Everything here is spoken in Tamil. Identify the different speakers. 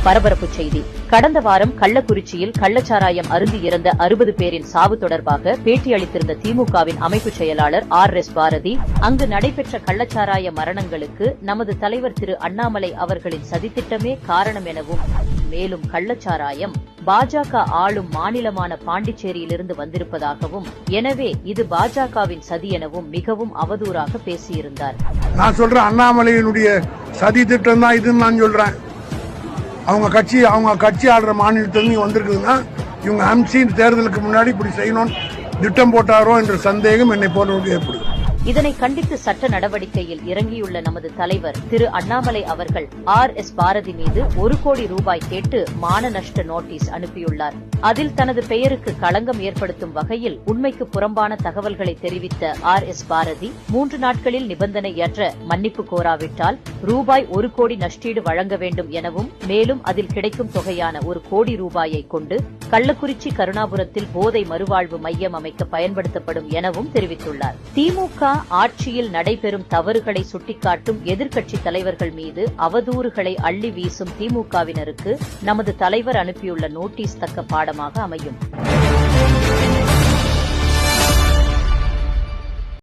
Speaker 1: பரபரப்பு செய்தி. கடந்த வாரம் கள்ளக்குறிச்சியில் கள்ளச்சாராயம் அருந்தி இறந்த 60 பேரின் சாவு தொடர்பாக பேட்டியளித்திருந்த திமுகவின் அமைப்பு செயலாளர் RS பாரதி, அங்கு நடைபெற்ற கள்ளச்சாராய மரணங்களுக்கு நமது தலைவர் திரு அண்ணாமலை அவர்களின் சதித்திட்டமே காரணம் எனவும், மேலும் கள்ளச்சாராயம் பாஜக ஆளும் மாநிலமான பாண்டிச்சேரியிலிருந்து வந்திருப்பதாகவும், எனவே இது பாஜகவின் சதி எனவும் மிகவும் அவதூறாக பேசியிருந்தார்.
Speaker 2: நான் சொல்றேன், அண்ணாமலையினுடைய சதி திட்டம் தான் இதுன்னு நான் சொல்றேன். அவங்க கட்சி ஆடுற மாநிலத்திலிருந்து வந்திருக்குதுன்னா இவங்க அம்சி தேர்தலுக்கு முன்னாடி இப்படி செய்யணும்னு திட்டம் போட்டாரோ என்ற சந்தேகம் என்னை போன்றவர்களுக்கு ஏற்படுது.
Speaker 1: இதனை கண்டித்து சட்ட நடவடிக்கையில் இறங்கியுள்ள நமது தலைவர் திரு அண்ணாமலை அவர்கள் RS பாரதி மீது 1 கோடி ரூபாய் கேட்டு மான நஷ்ட நோட்டீஸ் அனுப்பியுள்ளார். அதில் தனது பெயருக்கு களங்கம் ஏற்படுத்தும் வகையில் உண்மைக்கு புறம்பான தகவல்களை தெரிவித்த RS பாரதி 3 நாட்களில் நிபந்தனையற்ற மன்னிப்பு கோராவிட்டால் ரூபாய் 1 கோடி நஷ்டீடு வழங்க வேண்டும் எனவும், மேலும் அதில் கிடைக்கும் தொகையான 1 கோடி ரூபாயை கொண்டு கள்ளக்குறிச்சி கருணாபுரத்தில் போதை மறுவாழ்வு மையம் அமைக்க பயன்படுத்தப்படும் எனவும் தெரிவித்துள்ளார். திமுக ஆட்சியில் நடைபெறும் தவறுகளை சுட்டிக்காட்டும் எதிர்க்கட்சி தலைவர்கள் மீது அவதூறுகளை அள்ளி வீசும் திமுகவினருக்கு நமது தலைவர் அனுப்பியுள்ள நோட்டீஸ் தக்க பாடமாக அமையும்.